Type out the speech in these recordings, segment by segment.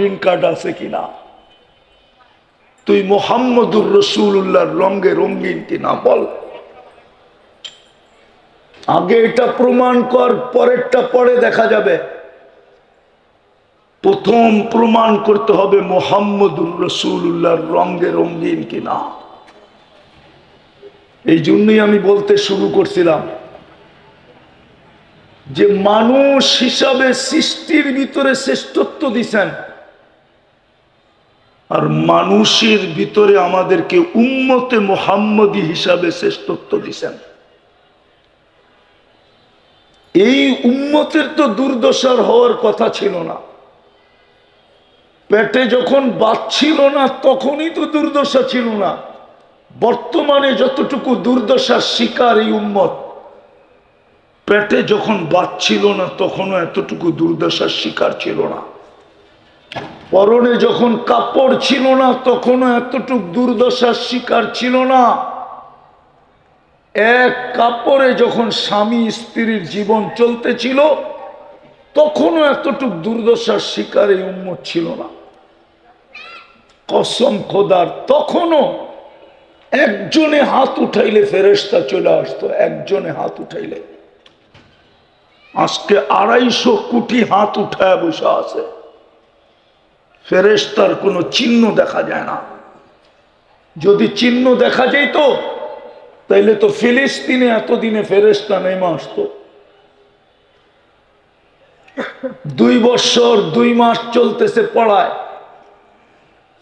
Green card আছে কিনা, তুই মুহাম্মদুর রাসূলুল্লাহর রঙে রঙিন কিনা বল। আগে এটা প্রমাণ কর, পরেরটা পরে দেখা যাবে। প্রথম প্রমাণ করতে হবে মুহাম্মদুর রাসূলুল্লাহর রঙে রঙিন কিনা। এই জন্যই আমি বলতে শুরু করছিলাম যে মানুষ হিসাবে সৃষ্টির ভিতরে শ্রেষ্ঠত্ব দিছেন, আর মানুষের ভিতরে আমাদেরকে উম্মতে মুহাম্মদী হিসাবে শ্রেষ্ঠত্ব দিছেন। এই উম্মতের তো দুর্দশার হওয়ার কথা ছিল না। পেটে যখন বাচ্ছিল না তখনই তো দুর্দশা ছিল না। বর্তমানে যতটুকু দুর্দশার শিকার এই উম্মত, পেটে যখন বাচ্ছিল না তখনও এতটুকু দুর্দশার শিকার ছিল না। পরনে যখন কাপড় ছিল না তখনও এতটুকু দুর্দশার শিকার ছিল না। এক কাপড়ে যখন স্বামী স্ত্রীর জীবন চলতেছিল তখনও এতটুকু দুর্দশার শিকার এই উম্মত ছিল না। কসম খোদার, তখনও একজনে হাত উঠাইলে ফেরেশতা চলে আসতো, একজনে হাত উঠাইলে। আজকে 250 কোটি হাত উঠায় বসে আছে, ফেরেশতার কোনো চিহ্ন দেখা যায় না। যদি চিহ্ন দেখা যেত তাইলে তো ফিলিস্তিনে এতদিনে ফেরেশতা নেমে আসতো। 2 বছর 2 মাস চলতেছে পড়ায়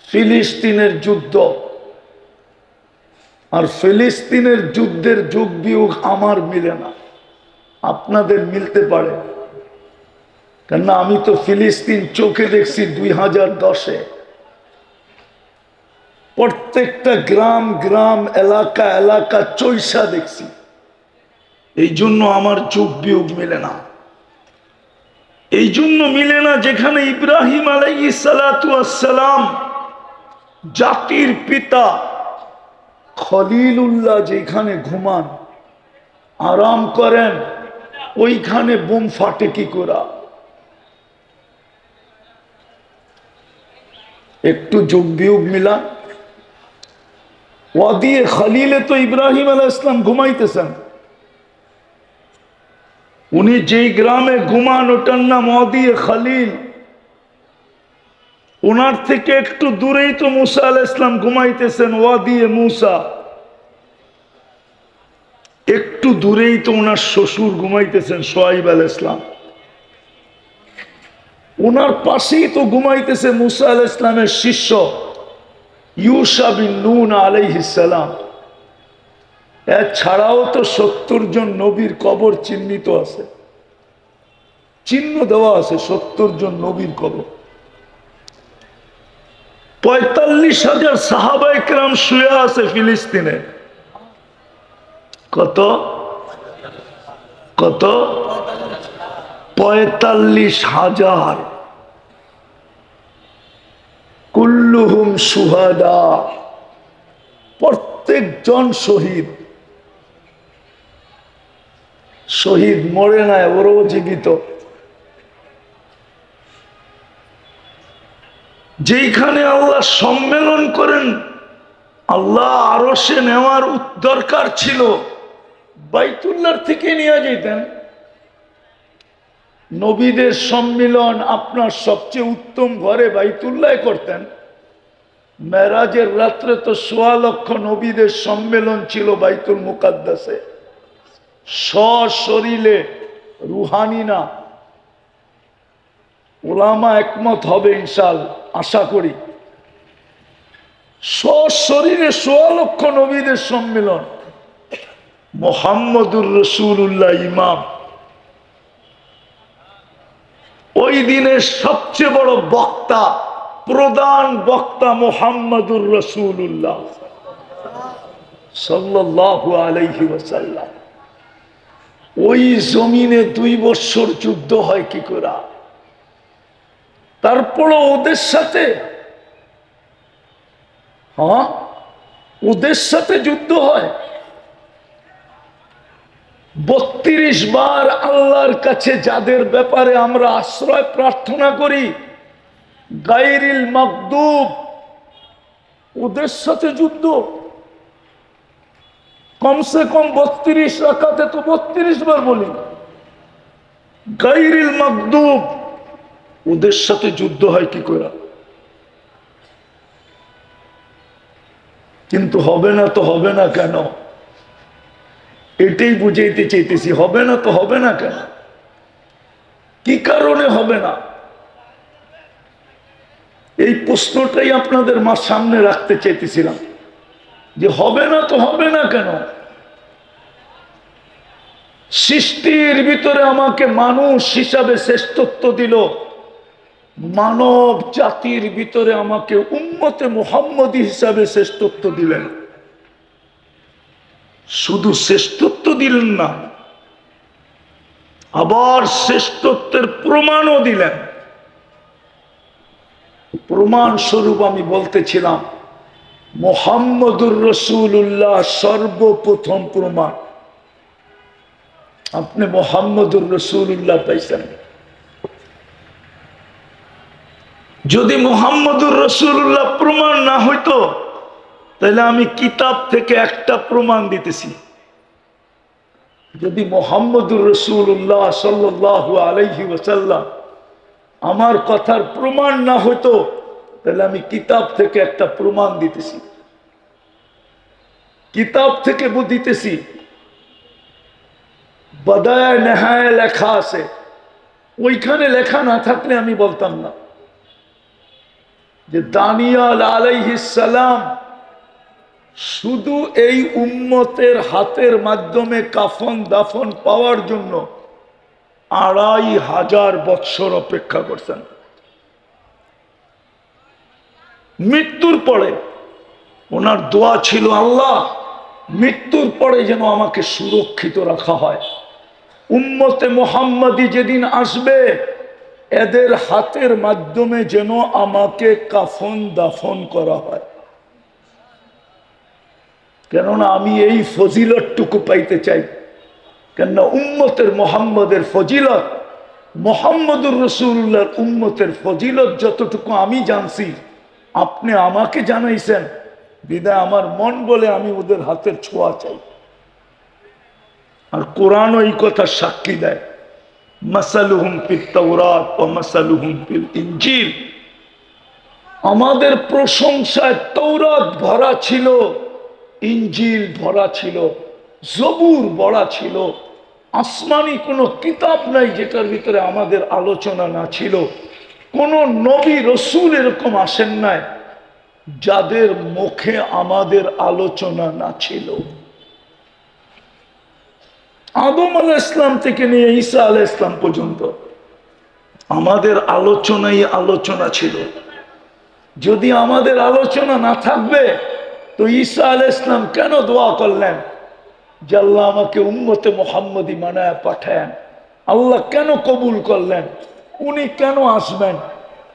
ফিলিস্তিনের যুদ্ধ, আর ফিলিস্তিনের যুদ্ধের যোগ বিয়োগ আমার মিলে না, আপনাদের মিলতে পারে। কেননা আমি তো ফিলিস্তিন চোখে দেখছি 2010-এ। প্রত্যেকটা গ্রাম গ্রাম এলাকা এলাকা চৈসা দেখছি। এই জন্য আমার যোগ বিয়োগ মিলে না। এই জন্য মিলে না যেখানে ইব্রাহিম আলাইহিস সালাতু ওয়াস সালাম জাতির পিতা খলিলুল্লাহ যেখানে ঘুমান আরাম করেন, ওইখানে বোম ফাটে কি করা? একটু যোগ বিয়োগ মিলা। ওয়াদিয়ে খলিলে তো ইব্রাহিম আলাইহিস সালাম ঘুমাইতেছেন। উনি যেই গ্রামে ঘুমান ওটার নাম ওয়াদিয়ে খলিল। ওনার থেকে একটু দূরেই তো মুসা আলাইহিস সালাম ঘুমাইতেছেন, ওয়াদিয়ে মুসা। একটু দূরেই তো ওনার শ্বশুর ঘুমাইতেছেন শুআয়ব আলাইহিস সালাম। ওনার পাশেই তো ঘুমাইতেছে মুসা আলাইহিস সালামের শিষ্য ইউশা বিন নুন আলাইহিস সালাম। এছাড়াও তো 70 জন নবীর কবর চিহ্নিত আছে, চিহ্ন দেওয়া আছে 70 জন নবীর কবর। 45,000 সাহাবায়ে কেরাম শুয়ে আছে ফিলিস্তিনে। কত কত 45,000। কুল্লুহুম শুহাদা, প্রত্যেকজন শহীদ। শহীদ মরে নাই, ওরও জীবিত। যেখানে আল্লাহ সম্মেলন করেন, আল্লাহ আরশে নেওয়ার দরকার ছিল, বাইতুল্লাহর থেকে নিয়ে যেতেন। নবীদের সম্মিলন আপনার সবচেয়ে উত্তম ঘরে বাইতুল্লাহ করতেন। মেরাজের রাত্রে তো 1.25 লক্ষ নবীদের সম্মেলন ছিল বাইতুল মুকাদ্দাসে, সশরীরে, রুহানি না। উলামা একমত হবে ইনশাআল্লাহ, আশা করি। সশরীরে 1.25 লক্ষ নবীদের সম্মেলন। মুহাম্মদুর রাসূলুল্লাহ ইমাম। ওই দিনের সবচেয়ে বড় বক্তা, প্রধান বক্তা মুহাম্মদুর রাসূলুল্লাহ সাল্লাল্লাহু আলাইহি ওয়াসাল্লাম। ওই জমিনে 2 বছর যুদ্ধ হয় কি করে? তারপরও ওদের সাথে, ওদের সাথে যুদ্ধ হয়। 32 বার আল্লাহর কাছে যাদের ব্যাপারে আমরা আশ্রয় প্রার্থনা করি, গায়রিল মাগদুব, ওদের সাথে যুদ্ধ। কমসে কম 32 রাকাতে তো 32 বার বলি গায়রিল মাগদুব, ওদের সাথে যুদ্ধ হয় কি করে? কিন্তু হবে না তো হবে না কেন? এটাই বুঝাইতে চাইতেছি, হবে না তো হবে না কেন? কি কারণে হবে না? এই প্রশ্নটাই আপনাদের সামনে রাখতে চাইতেছিলাম, যে হবে না তো হবে না কেন? সৃষ্টির ভিতরে আমাকে মানুষ হিসাবে শ্রেষ্ঠত্ব দিল, মানব জাতির ভিতরে আমাকে উম্মতে মুহাম্মদী হিসাবে শ্রেষ্ঠত্ব দিলেন। শুধু শ্রেষ্ঠত্ব দিলেন না, আবার শ্রেষ্ঠত্বের প্রমাণও দিলেন। প্রমাণ স্বরূপ আমি বলতেছিলাম, মুহাম্মদুর রাসূলুল্লাহ সর্বপ্রথম প্রমাণ। আপনি মুহাম্মদুর রাসূলুল্লাহ পাইছেন। যদি মুহাম্মদুর রাসূলুল্লাহ প্রমাণ না হইতো, তাহলে আমি কিতাব থেকে একটা প্রমাণ দিতেছি। যদি মুহাম্মদুর রাসূলুল্লাহ সাল্লাল্লাহু আলাইহি ওয়াসাল্লাম আমার কথার প্রমাণ না হইতো, তাহলে আমি কিতাব থেকে একটা প্রমাণ দিতেছি। কিতাব থেকে দিতেছি, বাদায়ে নেহায়ে লেখা আছে। ওইখানে লেখা না থাকলে আমি বলতাম না যে দানিয়াল আলাইহিস সালাম শুধু এই উম্মতের হাতের মাধ্যমে কাফন দাফন পাওয়ার জন্য 2500 বৎসর অপেক্ষা করছেন। মৃত্যুর পরে ওনার দোয়া ছিল, আল্লাহ মৃত্যুর পরে যেন আমাকে সুরক্ষিত রাখা হয়। উম্মতে মুহাম্মাদি যেদিন আসবে, এদের হাতের মাধ্যমে যেন আমাকে কাফন দাফন করা হয়। কেননা আমি এই ফজিলতটুকু পাইতে চাই। কেননা উম্মতের মুহাম্মদের ফজিলত, মুহাম্মদুর রাসূলুল্লাহর উম্মতের ফজিলত যতটুকু আমি জানছি, আপনি আমাকে জানাইছেন, বিদায় আমার মন বলে আমি ওদের হাতের ছোঁয়া চাই। আর কোরআনও এই কথা সাক্ষী দেয়, মাসালুহুম ফিত তাওরাত ওয়া মাসালুহুম ফিল ইনজিল। আমাদের প্রশংসায় তাওরাত ভরা ছিল, ইনজিল ভরা ছিল, জবুর ভরা ছিল। আসমানি কোনো কিতাব নাই যেটার ভিতরে আমাদের আলোচনা না ছিল। কোন নবী রসুল এরকম আসেন নাই যাদের মুখে আমাদের আলোচনা না ছিল। আদম আলাইহিস সালাম থেকে নিয়ে ঈসা আলাইহিস সালাম পর্যন্ত আমাদের আলোচনাই আলোচনা ছিল। যদি আমাদের আলোচনা না থাকবে, তো ঈসা আলাইহিস সালাম কেন দোয়া করলেন যে আল্লাহ আমাকে উম্মতে মুহাম্মদী বানায়া পাঠান? আল্লাহ কেন কবুল করলেন? উনি কেন আসবেন?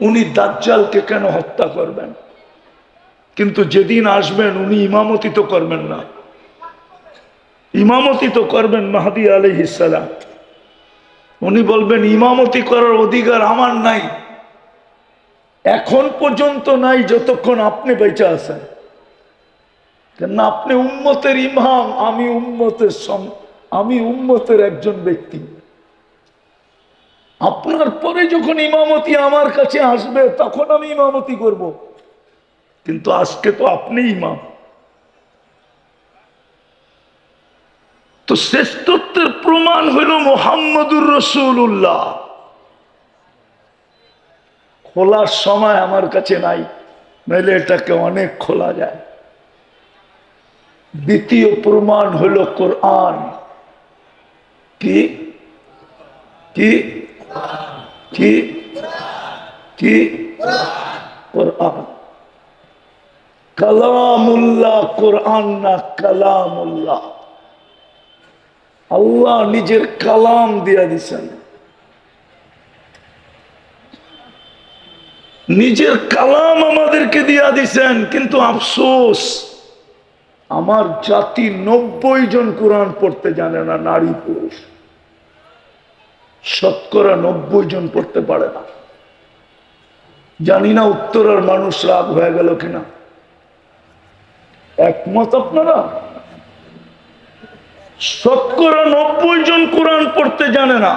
উনি দাজ্জালকে কেন হত্যা করবেন? কিন্তু যেদিন আসবেন উনি ইমামতি তো করবেন না, ইমামতি তো করবেন মাহদী আলাইহিস সালাম। উনি বলবেন ইমামতি করার অধিকার আমার নাই, এখন পর্যন্ত নাই যতক্ষণ আপনি বেঁচে আছেন। কেন আপনি উম্মতের ইমাম, আমি উম্মতের একজন ব্যক্তি। আপনার পরে যখন ইমামতি আমার কাছে আসবে, তখন আমি ইমামতি করব, কিন্তু আজকে তো আপনি ইমাম। তো শ্রেষ্ঠত্বের প্রমাণ হইল মুহাম্মদুর রাসূলুল্লাহ। খোলার সময় আমার কাছে নাই, নইলে এটাকে অনেক খোলা যায়। দ্বিতীয় প্রমাণ হইল কোরআন। কি কি কি কি? কোরআন। কালামুল্লাহ কোরআন না কালামুল্লাহ। আল্লাহ নিজের কালাম দিয়া দিছেন, নিজের কালাম আমাদেরকে দিয়া দিছেন। কিন্তু আফসোস, আমার জাতি 90 জন কোরআন পড়তে জানে না, নারী পুরুষ শতকরা 90 জন পড়তে পারে না। জানি না উত্তরের মানুষ রাগ হয়ে গেল কিনা, একমত আপনারা? 90% কোরআন পড়তে জানে না।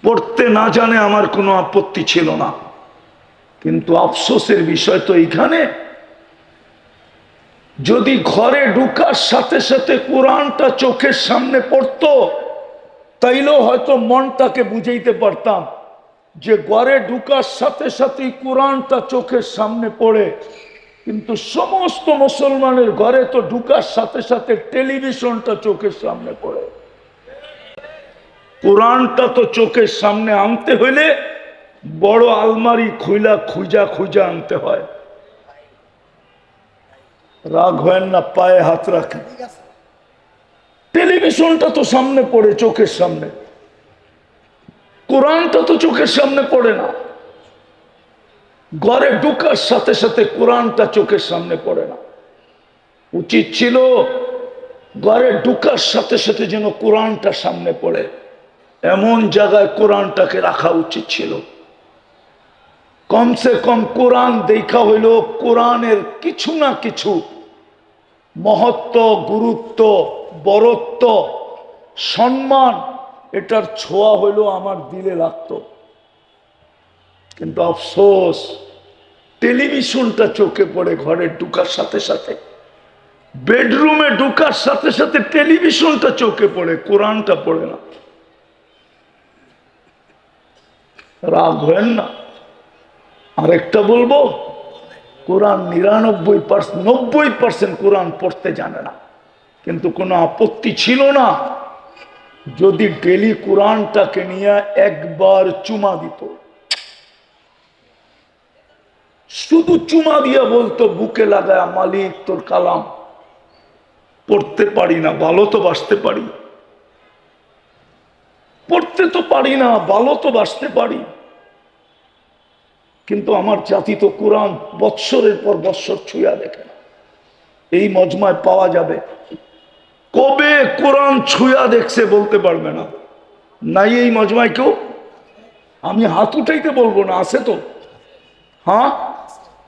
পড়তে না জানে আমার কোনো আপত্তি ছিল না, কিন্তু আফসোসের বিষয় তো এইখানে, যদি ঘরে ঢুকার সাথে সাথে কোরআনটা চোখের সামনে পড়তো তাইলেও হয়তো মনটাকে বুঝাইতে পারতাম যে ঘরে ঢুকার সাথে সাথে কোরআনটা চোখের সামনে পড়ে, কিন্তু সমস্ত মুসলমানের ঘরে তো ঢুকার সাথে সাথে টেলিভিশনটা চোখের সামনে পড়ে। কোরআনটা তো চোখের সামনে আনতে হইলে বড় আলমারি খুইলা খুঁজা খুঁজা আনতে হয়। রাগ হয় না, পায়ে হাত রাখেন। টেলিভিশনটা তো সামনে পড়ে, চোখের সামনে, কোরআনটা তো চোখের সামনে পড়ে না। ঘরে ঢুকার সাথে সাথে কোরআনটা চোখের সামনে পড়ে না। উচিত ছিল ঘরে ঢুকার সাথে সাথে যেন কোরআনটা সামনে পড়ে, এমন জায়গায় কোরআনটাকে রাখা উচিত ছিল। কমসে কম কোরআন দেখা হইল কোরআনের কিছু না কিছু মহত্ব, গুরুত্ব, বরত্ব, সম্মান, এটার ছোঁয়া হইল আমার দিলে লাগতো। কিন্তু আফসোস, টেলিভিশনটা চোখে পড়ে ঘরে ঢুকার সাথে সাথে, বেডরুমে ঢুকার সাথে সাথে টেলিভিশনটা চোখে পড়ে, কোরআনটা পড়ে না। রাগ হয়েন না। আরেকটা বলবো, কোরআন 90% কোরআন পড়তে জানে না, কিন্তু কোনো আপত্তি ছিল না যদি ডেলি কোরআনটাকে নিয়ে একবার চুমা দিত, শুধু চুমা দিয়া বলতো বুকে লাগায়, মালিক তোর কালাম পড়তে পারি না, ভালো তো বাসতে পারি, পড়তে তো পারি না, ভালো তো বাসতে পারি, কিন্তু আমার জাতি তো কোরআন বৎসরের পর বৎসর ছুঁয়া দেখে না। এই মজমায় পাওয়া যাবে কবে কোরআন ছুঁয়া দেখছে বলতে পারবে না, নাই এই মজমায় কেউ। আমি হাত উঠাইতে বলবো না, আছে তো? হ্যাঁ,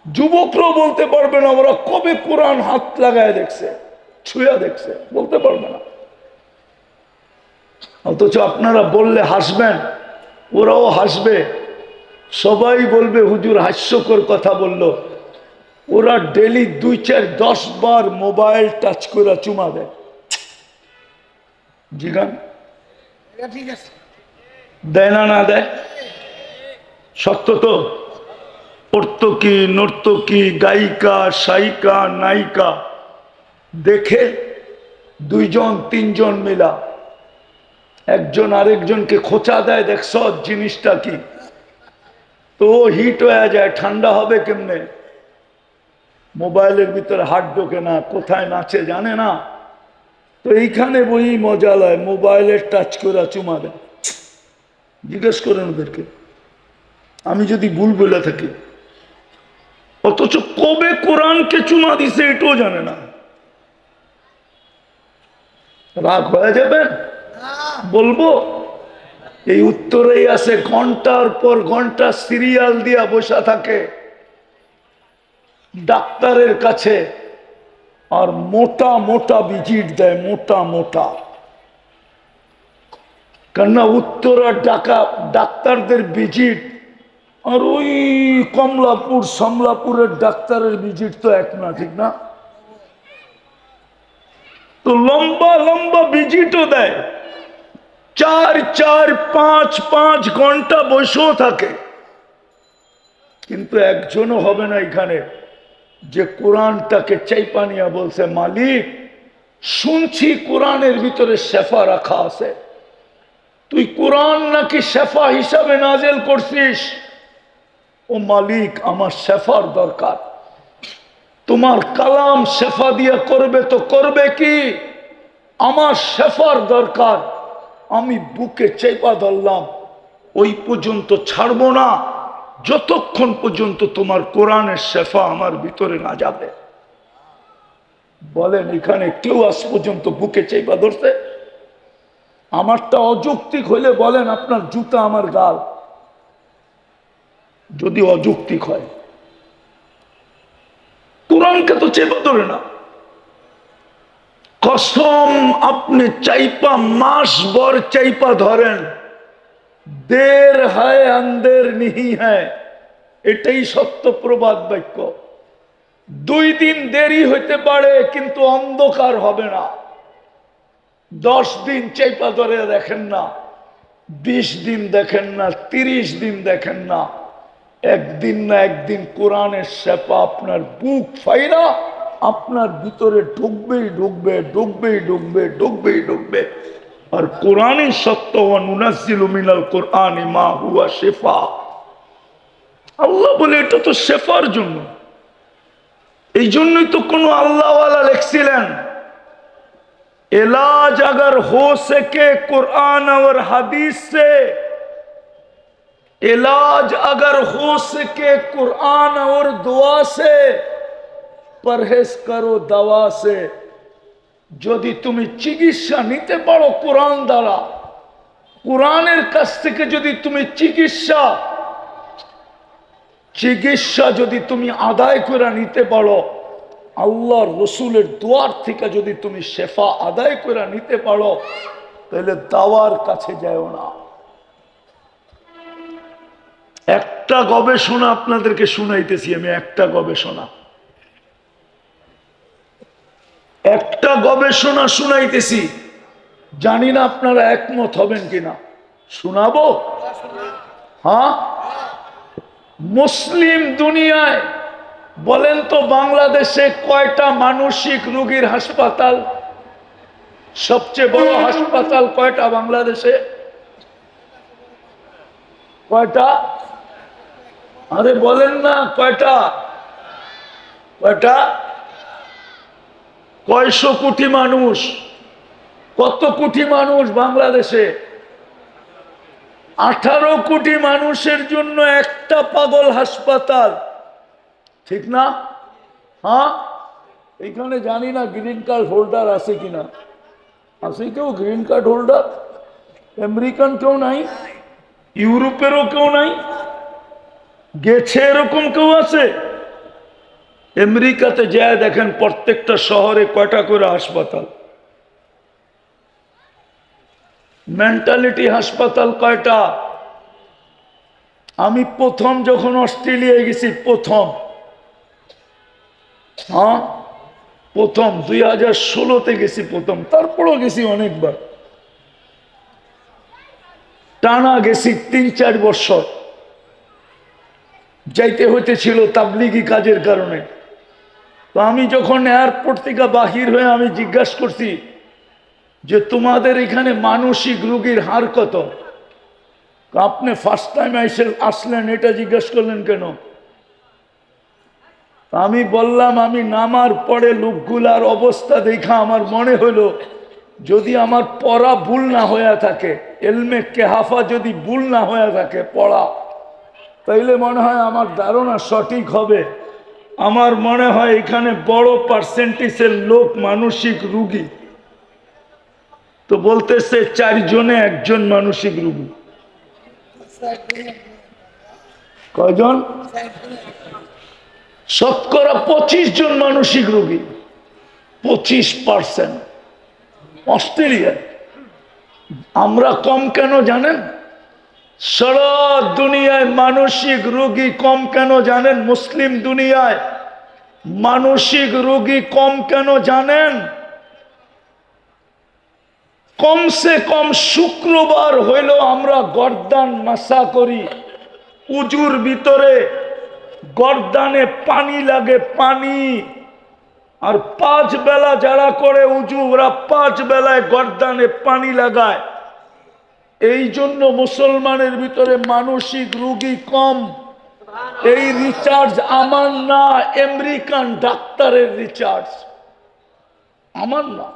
যুবকরাও বলতে পারবে না ওরা কবে কোরআন হাত লাগায় দেখছে, ছুঁয়া দেখছে, বলতে পারবে না। অথচ আপনারা বললে হাসবেন, ওরাও হাসবে, সবাই বলবে হুজুর হাস্যকর কথা বলল। ওরা ডেলি 2-4-10 বার মোবাইল টাচ করে চুমা দেয়। জিগান দেয় না, না দেয়? সত্য তো? নর্তকী, নর্তকী, গায়িকা, সায়িকা, নায়িকা দেখে 2-3 মিলা একজন আরেকজনকে খোঁচা দেয়, দেখছ জিনিসটা কি, তো হিট হয়ে যায়। ঠান্ডা হবে কেমনে? মোবাইলের ভিতরে হাত ঢোকে না, কোথায় নাচে জানে না, তো এইখানে বই মজা লয়, মোবাইলের টাচ করে চুমা দেয়। জিজ্ঞেস করেন ওদেরকে, আমি যদি ভুল বলে থাকি। অথচ কবে কোরআনকে চুমা দিছে এটাও জানে না। রাগ হয়ে যাবেন? বলবো এই উত্তরেই আছে, ঘন্টার পর ঘন্টা সিরিয়াল দিয়া বসা থাকে ডাক্তারের কাছে, আর মোটা মোটা ভিজিট দেয়, মোটা মোটা। কেননা উত্তরার ডাক্তারদের ভিজিট আর ওই কমলাপুর সমলাপুরের ডাক্তারের ভিজিট তো এক না, ঠিক না? তো লম্বা লম্বা ভিজিটও দেয়, 4-4-5-5 ঘন্টা বসেও থাকে, কিন্তু একজনও হবে না এখানে যে কোরআনটাকে চাইপা নিয়া বলছে, মালিক শুনছি কোরআনের ভিতরে শেফা রাখা আছে, তুই কোরআন নাকি শেফা হিসাবে নাজেল করছিস, ও মালিক আমার শেফার দরকার, তোমার কালাম শেফা দিয়ে করবে তো করবে কি, আমার শেফার দরকার। আমি বুকে চেপা ধরলাম, ওই পর্যন্ত ছাড়বো না যতক্ষণ পর্যন্ত তোমার কোরআনের শেফা আমার ভিতরে না যাবে। বলেন এখানে কেউ আজ পর্যন্ত বুকে চেপা ধরছে? আমারটা অযৌক্তিক হইলে বলেন আপনার জুতা আমার গাল। যদি অযৌক্তিক হয়। কোরআনকে তো চেপে ধরে না। কসম আপনি চাইপা মাস ভর চাইপা ধরেন, দের হায় আন্দের নিহি হ্যায়, এটাই সত্য প্রবাদ বাক্য। 2 দিন দেরি হইতে পারে কিন্তু অন্ধকার হবে না। 10 দিন চাইপা ধরে দেখেন না, 20 দিন দেখেন না, 30 দিন দেখেন না, একদিন না একদিন কোরআনের শেফা আপনার বুক ফাইরা আপনার ভিতরে ঢুকবেই ঢুকবে, ঢুকবেই ঢুকবে, ঢুকবেই ঢুকবে। আর কোরআনই সত্য, নুনাজ্জিলু মিনাল কোরআনি মা হুয়া শিফা। আল্লাহ বলে এটা তো শেফার জন্য। এই জন্যই তো কোন আল্লাহওয়ালা লিখছিলেন, इलाज अगर हो सके कुरान और हदीस से, इलाज अगर हो सके कुरान और दुआ से, परहेज करो दवा से। যদি তুমি চিকিৎসা নিতে পারো কোরআন দ্বারা, কোরআনের কাছ থেকে যদি তুমি চিকিৎসা যদি তুমি আদায় করে নিতে পারো, আল্লাহর রসুলের দুয়ার থেকে যদি তুমি শেফা আদায় করে নিতে পারো, তাহলে দাওয়ার কাছে যাও না। একটা গবেষণা আপনাদেরকে শুনাইতেছি আমি, একটা গবেষণা শুনাইতেছি, জানি না আপনারা একমত হবেন কিনা। শোনাবো? হ্যাঁ। মুসলিম দুনিয়ায় বলেন তো বাংলাদেশে কয়টা মানসিক রোগীর হাসপাতাল? সবচেয়ে বড় হাসপাতাল কয়টা বাংলাদেশে? কয়টা? আরে বলেন না কয়টা? কয়টা? কয়শো কোটি মানুষ? কত কোটি মানুষ বাংলাদেশে? 18 কোটি মানুষের জন্য একটা পাগল হাসপাতাল, ঠিক না? হ্যাঁ। এখানে জানি না গ্রিন কার্ড হোল্ডার আছে কিনা। আছে কেউ গ্রিন কার্ড হোল্ডার? আমেরিকান কেউ নাই, ইউরোপেরও কেউ নাই, গেছে এরকম কেউ আছে? আমেরিকাতে যায় দেখেন প্রত্যেকটা শহরে কয়টা করে হাসপাতাল। মেন্টালিটি হাসপাতাল কয়টা? আমি প্রথম যখন অস্ট্রেলিয়ায় গেছি, প্রথম 2016-তে গেছি প্রথম, তারপরও গেছি অনেকবার, টানা গেছি 3-4 বছর। যাইতে হইতেছিল তাবলিগি কাজের কারণে। তো আমি যখন এয়ারপোর্ট থেকে বাহির হয়ে আমি জিজ্ঞাসা করছি যে তোমাদের এখানে মানসিক রোগীর হার কত? আপনি ফার্স্ট টাইম আসলেন, এটা জিজ্ঞাসা করলেন কেন? আমি বললাম আমি নামার পরে লোকগুলার অবস্থা দেখা আমার মনে হলো যদি আমার পড়া ভুল না হয়ে থাকে, এলমে কেহাফা যদি ভুল না হয়ে থাকে পড়া, তাইলে মনে হয় আমার ধারণা সঠিক হবে। আমার মনে হয় এখানে বড় পার্সেন্টেজের লোক মানসিক রোগী। তো বলতেছে 4 জনে 1 জন মানসিক রোগী। কয়জন? শতকরা 25 জন মানসিক রোগী, 25%। অস্ট্রেলিয়ায় আমরা কম কেন জানেন? সারা দুনিয়ায় মানসিক রোগী কম কেন জানেন? মুসলিম দুনিয়ায় মানসিক রোগী কম কেন জানেন? কমসে কম শুক্রবার হইলেও আমরা গর্দান মাসা করি, উজুর ভিতরে গর্দানে পানি লাগে, পানি। আর 5 বেলা যারা করে উজু, ওরা 5 বেলায় গর্দানে পানি লাগায়। এই জন্য মুসলমানের ভিতরে মানসিক রোগী কম। এই রিচার্জ আমার না, আমেরিকান ডাক্তারের রিচার্জ, আমার না।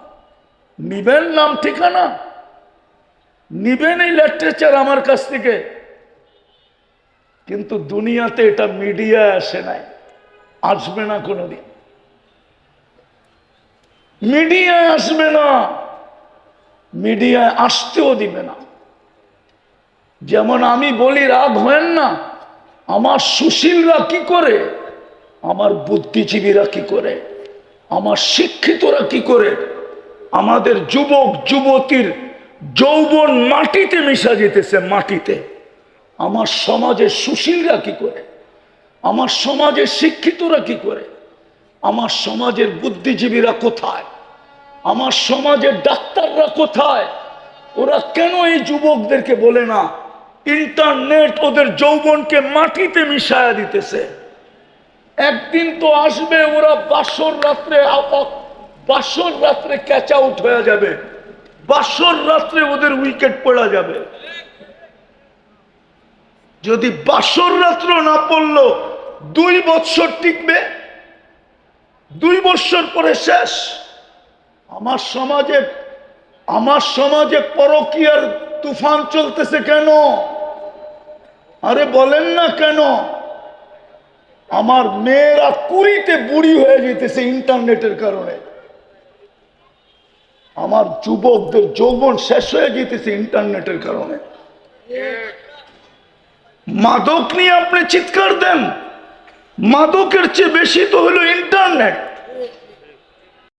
নিবেন নাম ঠিকানা, নিবেন এই লিটারেচার আমার কাছ থেকে, কিন্তু দুনিয়াতে এটা মিডিয়ায় আসে নাই, আসবে না কোনোদিন। মিডিয়ায় আসবে না, মিডিয়ায় আসতেও দিবে না। যেমন আমি বলি রাগ হয়েন না, আমার সুশীলরা কি করে, আমার বুদ্ধিজীবীরা কি করে, আমার শিক্ষিতরা কি করে, আমাদের যুবক যুবতীর যৌবন মাটিতে মিশা যেতেছে, মাটিতে। আমার সমাজের সুশীলরা কি করে, আমার সমাজের শিক্ষিতরা কি করে, আমার সমাজের বুদ্ধিজীবীরা কোথায়, আমার সমাজের ডাক্তাররা কোথায়? ওরা কেন এই যুবকদেরকে বলে না ইন্টারনেট ওদের যৌবনকে মাটিতে মিশায়া দিতেছে? একদিন তো আসবে ওরা বাসর রাত্রে ক্যাচ আউট হয়ে যাবে, বাসর রাত্রে ওদের উইকেট পড়া যাবে। যদি বাসর রাত্র না পড়লো 2 বৎসর টিকবে, 2 বৎসর পরে শেষ। আমার সমাজে পরকীয়ার তুফান চলতেছে কেন? আরে বলেন না কেন? আমার মেয়েরা 20-তে বুড়ি হয়ে যেতেছে ইন্টারনেটের কারণে, আমার যুবকদের যৌবন শেষ হয়ে যেতেছে ইন্টারনেটের কারণে। মাদক নিয়ে আপনি চিৎকার দেন, মাদকের চেয়ে বেশি তো হলো ইন্টারনেট।